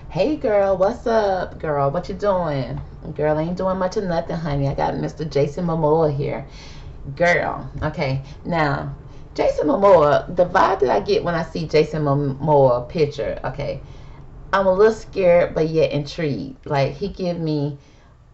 Hey girl, what's up? Girl, what you doing? Girl, ain't doing much of nothing, honey. I got Mr. Jason Momoa here. Girl, okay. Now, Jason Momoa, the vibe that I get when I see Jason Momoa picture, okay, I'm a little scared but yet intrigued. Like he give me,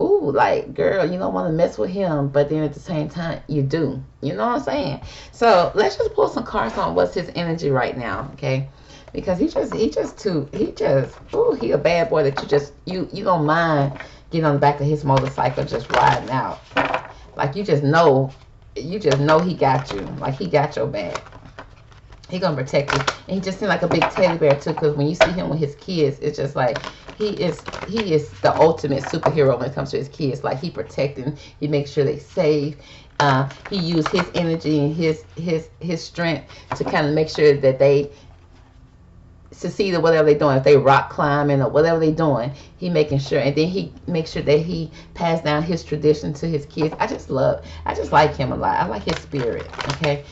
ooh, like girl, you don't want to mess with him, but then at the same time you do. You know what I'm saying? So let's just pull some cards on what's his energy right now, okay? Because he a bad boy that you don't mind getting on the back of his motorcycle just riding out. Like you just know he got you. Like he got your back. He gonna protect you, and he just seemed like a big teddy bear too. Because when you see him with his kids, it's just like he is the ultimate superhero when it comes to his kids. Like he protecting, he makes sure they safe. He used his energy and his strength to kind of make sure that they succeed or whatever they're doing. If they rock climbing or whatever they're doing, he making sure, and then he makes sure that he passed down his tradition to his kids. I just like him a lot. I like his spirit. Okay,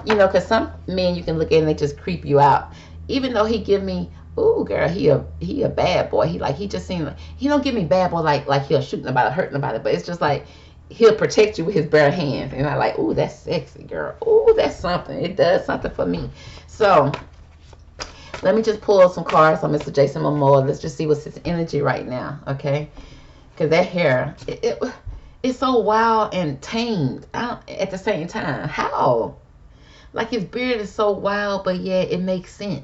because some men you can look at and they just creep you out. Even though he give me, ooh, girl, he a bad boy. He just seems like he don't give me bad boy like he'll shoot nobody, hurt nobody, but it's just like he'll protect you with his bare hands, and I like, ooh, that's sexy, girl. Ooh, that's something. It does something for me. So let me just pull some cards on Mr. Jason Momoa. Let's just see what's his energy right now, okay? Because that hair, it's so wild and tamed at the same time. How? Like his beard is so wild, but yet it makes sense.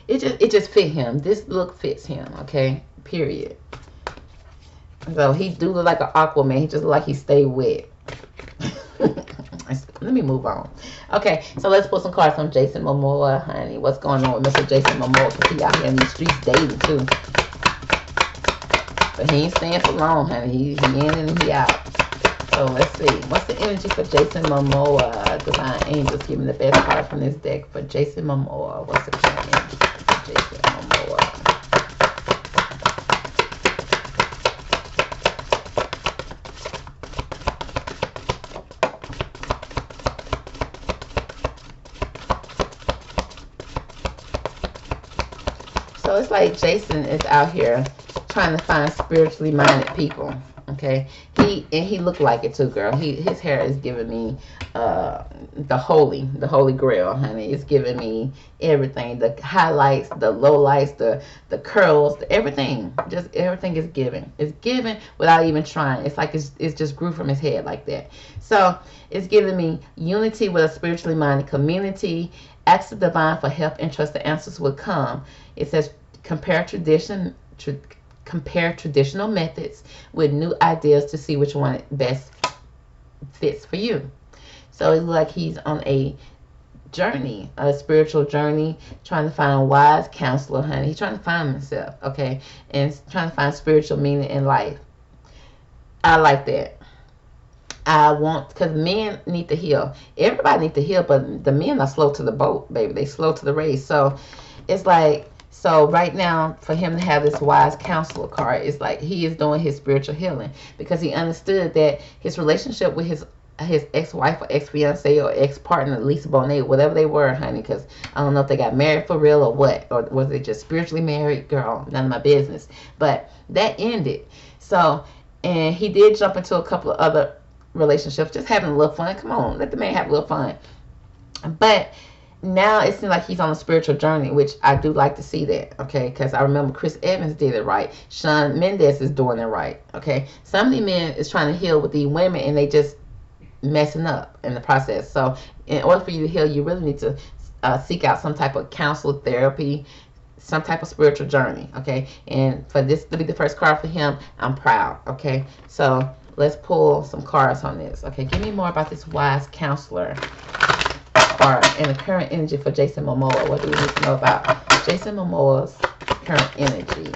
It just fit him. This look fits him, okay? Period. So he do look like an Aquaman. He just look like he stay wet. Let me move on. Okay, so let's put some cards on Jason Momoa, honey. What's going on with Mr. Jason Momoa? Because he out here in these streets dating too. But he ain't staying for long, honey. He in and he out. So let's see. What's the energy for Jason Momoa? Divine Angels, give me the best card from this deck for Jason Momoa. What's the current energy for Jason Momoa? So it's like Jason is out here trying to find spiritually minded people. Okay, he looked like it too, girl. His hair is giving me the holy grail, honey. It's giving me everything, the highlights, the lowlights, the curls, everything. Just everything is given. It's given without even trying. It's like it's just grew from his head like that. So it's giving me unity with a spiritually minded community. Ask the divine for help and trust the answers will come. It says compare traditional methods with new ideas to see which one best fits for you. So it looks like he's on a journey, a spiritual journey, trying to find a wise counselor, honey. He's trying to find himself, okay, and trying to find spiritual meaning in life. I like that. Because men need to heal. Everybody needs to heal, but the men are slow to the boat, baby. They slow to the race. So it's like, so right now, for him to have this wise counselor card, it's like he is doing his spiritual healing because he understood that his relationship with his ex-wife or ex-fiance or ex-partner, Lisa Bonet, whatever they were, honey, because I don't know if they got married for real or what, or was they just spiritually married, girl, none of my business. But that ended. So, and he did jump into a couple of other relationships, just having a little fun. Come on, let the man have a little fun. But now it seems like he's on a spiritual journey, which I do like to see that, okay? Because I remember Chris Evans did it right. Shawn Mendes is doing it right, okay? Some of these men is trying to heal with these women, and they just messing up in the process. So in order for you to heal, you really need to seek out some type of counsel, therapy, some type of spiritual journey, okay? And for this to be the first card for him, I'm proud, okay? So let's pull some cards on this, okay? Give me more about this wise counselor card and the current energy for Jason Momoa. What do we need to know about Jason Momoa's current energy?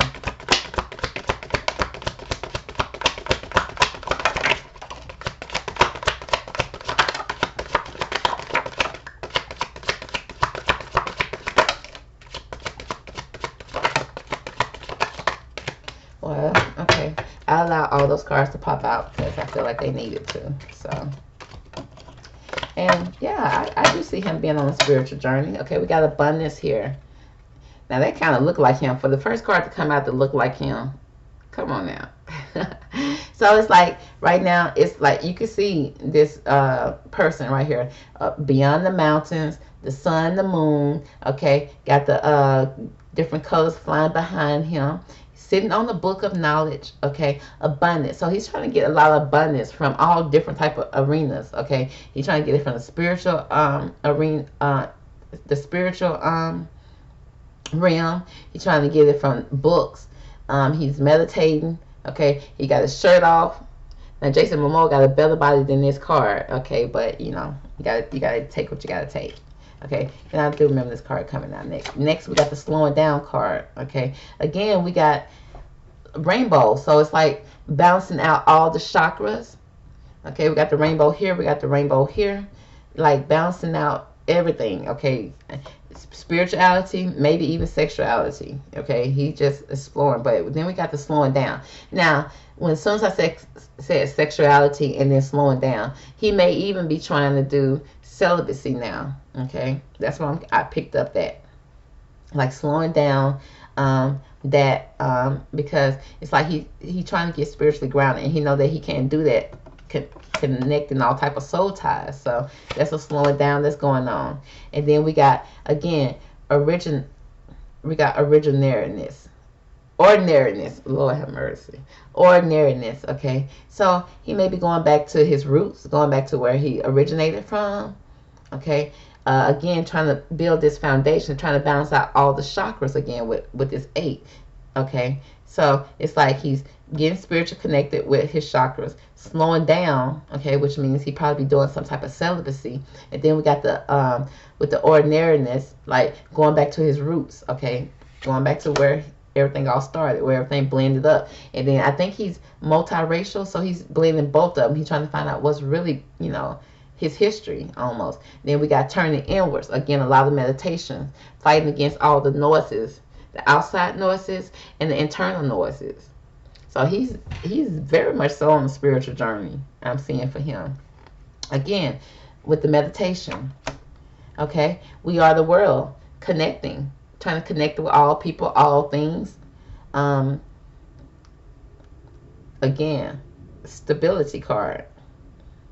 Well, okay. I allow all those cards to pop out because I feel like they needed to. So, and yeah, I do see him being on a spiritual journey. Okay, we got abundance here. Now that kind of looked like him. For the first card to come out to look like him, come on now. So it's like right now, it's like you can see this person right here, beyond the mountains, the sun, the moon. Okay, got the different colors flying behind him. Sitting on the book of knowledge. Okay, abundance. So he's trying to get a lot of abundance from all different type of arenas. Okay, he's trying to get it from the spiritual arena, the spiritual realm. He's trying to get it from books. He's meditating. Okay, he got his shirt off. Now Jason Momoa got a better body than this card. Okay, but you know, you gotta take what you gotta take. Okay, and I do remember this card coming out next. Next, we got the slowing down card. Okay, again, we got rainbow. So it's like balancing out all the chakras. Okay, we got the rainbow here. We got the rainbow here. Like balancing out everything. Okay, spirituality, maybe even sexuality. Okay, he just exploring. But then we got the slowing down. Now, when as soon as I said sexuality and then slowing down, he may even be trying to do celibacy now. Okay, that's what I picked up that, like slowing down, because it's like he trying to get spiritually grounded, and he know that he can't do that connecting all type of soul ties. So that's a slowing down that's going on. And then we got again originariness, ordinariness. Lord have mercy, ordinariness. Okay, so he may be going back to his roots, going back to where he originated from. Okay, again, trying to build this foundation, trying to balance out all the chakras again with this 8. Okay, so it's like he's getting spiritual connected with his chakras, slowing down. Okay, which means he probably be doing some type of celibacy. And then we got the with the ordinariness, like going back to his roots. Okay, going back to where everything all started, where everything blended up. And then I think he's multiracial, so he's blending both of them. He's trying to find out what's really, you know, his history almost. Then we got turning inwards. Again, a lot of meditation, fighting against all the noises, the outside noises and the internal noises. So he's very much so on the spiritual journey, I'm seeing for him. Again, with the meditation. Okay, we are the world, connecting, trying to connect with all people, all things. Again, stability card.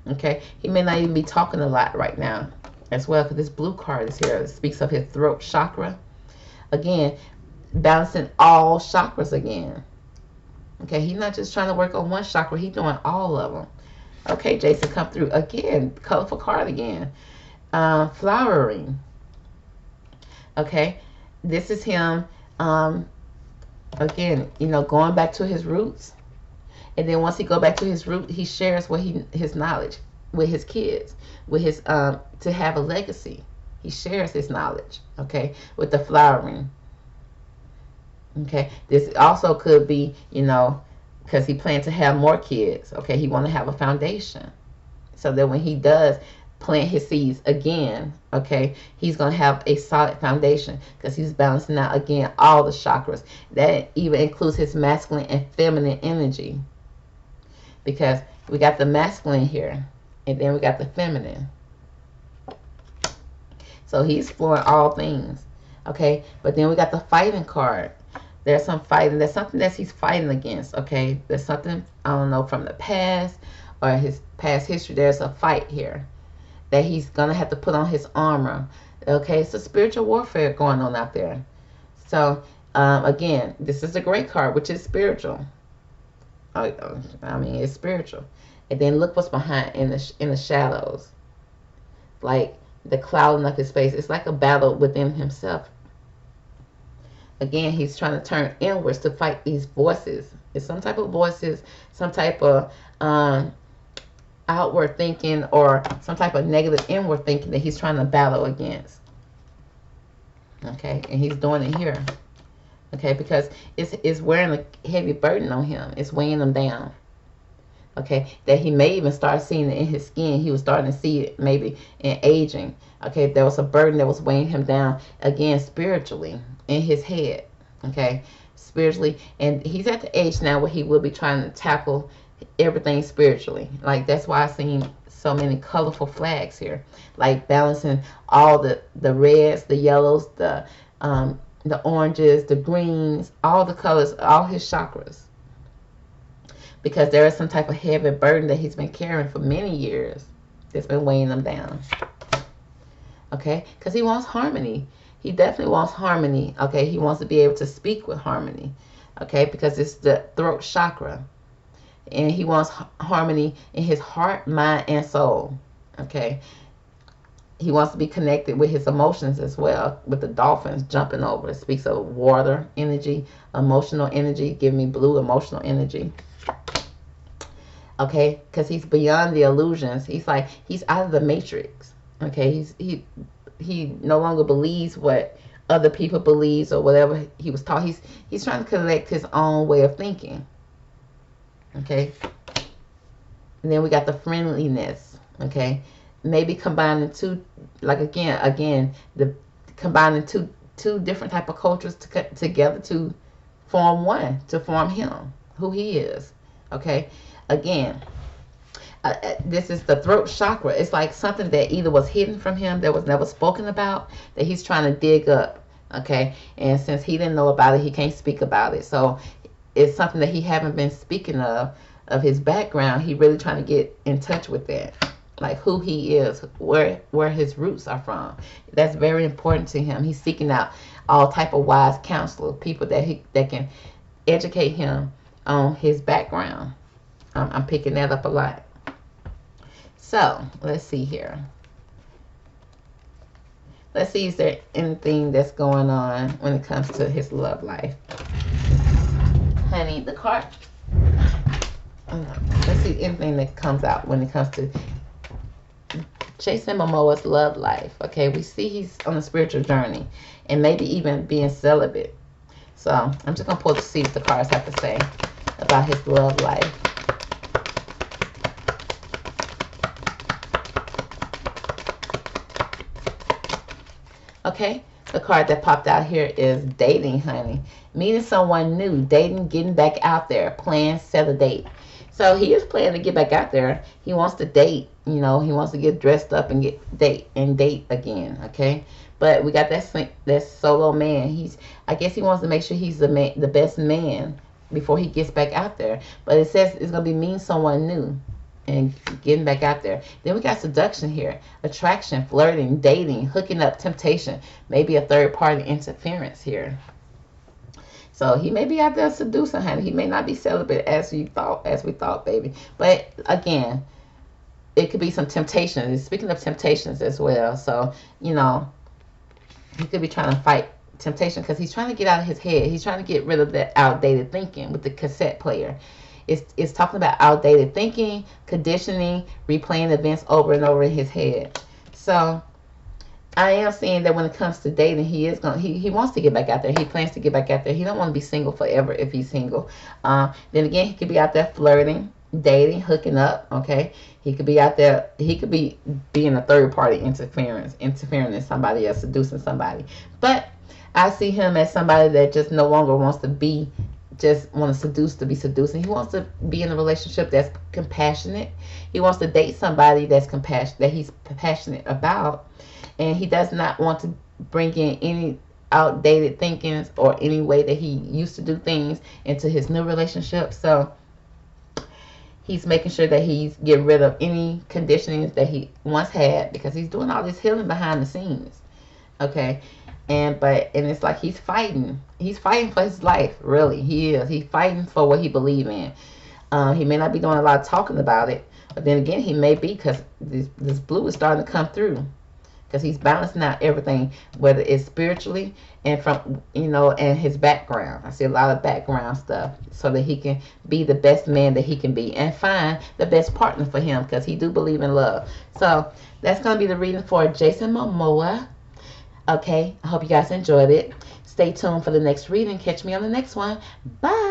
Okay, he may not even be talking a lot right now as well, because this blue card is here. It speaks of his throat chakra. Again, balancing all chakras again. Okay, he's not just trying to work on one chakra, he's doing all of them. Okay, Jason, come through again. Colorful card again. Flowering. Okay, this is him. Again, you know, going back to his roots. And then once he go back to his root, he shares what his knowledge with his kids, with his to have a legacy. He shares his knowledge, okay, with the flowering. Okay, this also could be, you know, because he plans to have more kids. Okay, he want to have a foundation, so that when he does plant his seeds again, okay, he's gonna have a solid foundation, because he's balancing out again all the chakras. That even includes his masculine and feminine energy. Because we got the masculine here, and then we got the feminine. So he's exploring all things. Okay, but then we got the fighting card. There's some fighting. There's something that he's fighting against. Okay, there's something, I don't know, from the past or his past history. There's a fight here that he's gonna have to put on his armor. Okay, it's a spiritual warfare going on out there. So again, this is a great card, which is spiritual. I mean, it's spiritual. And then look what's behind in the shadows, like the clouding of his face. It's like a battle within himself. Again, he's trying to turn inwards to fight these voices. It's some type of voices, some type of outward thinking, or some type of negative inward thinking that he's trying to battle against. Okay, and he's doing it here. Okay, because it's wearing a heavy burden on him. It's weighing him down. Okay, that he may even start seeing it in his skin. He was starting to see it maybe in aging. Okay, there was a burden that was weighing him down, again, spiritually, in his head. Okay, spiritually. And he's at the age now where he will be trying to tackle everything spiritually. Like, that's why I've seen so many colorful flags here. Like balancing all the reds, the yellows, the the oranges, the greens, all the colors, all his chakras. Because there is some type of heavy burden that he's been carrying for many years that's been weighing him down. Okay? Because he wants harmony. He definitely wants harmony. Okay? He wants to be able to speak with harmony. Okay? Because it's the throat chakra. And he wants harmony in his heart, mind, and soul. Okay? He wants to be connected with his emotions as well, with the dolphins jumping over. It speaks of water energy, emotional energy. Give me blue emotional energy. Okay, because he's beyond the illusions. He's like, he's out of the matrix. Okay, he no longer believes what other people believes or whatever he was taught. He's trying to collect his own way of thinking. Okay, and then we got the friendliness. Okay, maybe combining two, like again, the combining two different type of cultures together to form one, to form him, who he is. Okay, again, this is the throat chakra. It's like something that either was hidden from him, that was never spoken about, that he's trying to dig up. Okay, and since he didn't know about it, he can't speak about it. So it's something that he haven't been speaking of his background. He really trying to get in touch with that, like who he is, where his roots are from. That's very important to him. He's seeking out all type of wise counselors, people that can educate him on his background. I'm picking that up a lot. So let's see here. Let's see, is there anything that's going on when it comes to his love life? Honey, the card. Let's see anything that comes out when it comes to Jason Momoa's love life. Okay, we see he's on a spiritual journey and maybe even being celibate. So I'm just going to pull to see what the cards have to say about his love life. Okay, the card that popped out here is dating, honey. Meeting someone new, dating, getting back out there, plan, set a date. So he is planning to get back out there. He wants to date, he wants to get dressed up and date again, okay? But we got that solo man. I guess he wants to make sure he's the best man before he gets back out there. But it says it's going to be meeting someone new and getting back out there. Then we got seduction here, attraction, flirting, dating, hooking up, temptation, maybe a third party interference here. So he may be out there seducing, honey. He may not be celibate as we thought, baby. But again, it could be some temptations. Speaking of temptations as well, so he could be trying to fight temptation because he's trying to get out of his head. He's trying to get rid of that outdated thinking with the cassette player. It's talking about outdated thinking, conditioning, replaying events over and over in his head. So I am seeing that when it comes to dating, he wants to get back out there. He plans to get back out there. He don't want to be single forever if he's single. Then again, he could be out there flirting, dating, hooking up. Okay, he could be out there. He could be being a third party interfering in somebody else, seducing somebody. But I see him as somebody that just no longer wants to seduce to be seducing. He wants to be in a relationship that's compassionate. He wants to date somebody that he's passionate about. And he does not want to bring in any outdated thinkings or any way that he used to do things into his new relationship. So he's making sure that he's getting rid of any conditionings that he once had, because he's doing all this healing behind the scenes. Okay. And it's like he's fighting for his life. Really, he is. He's fighting for what he believes in. He may not be doing a lot of talking about it, but then again, he may be, because this blue is starting to come through. Because he's balancing out everything, whether it's spiritually and from, and his background. I see a lot of background stuff, so that he can be the best man that he can be and find the best partner for him, because he do believe in love. So that's going to be the reading for Jason Momoa. Okay, I hope you guys enjoyed it. Stay tuned for the next reading. Catch me on the next one. Bye.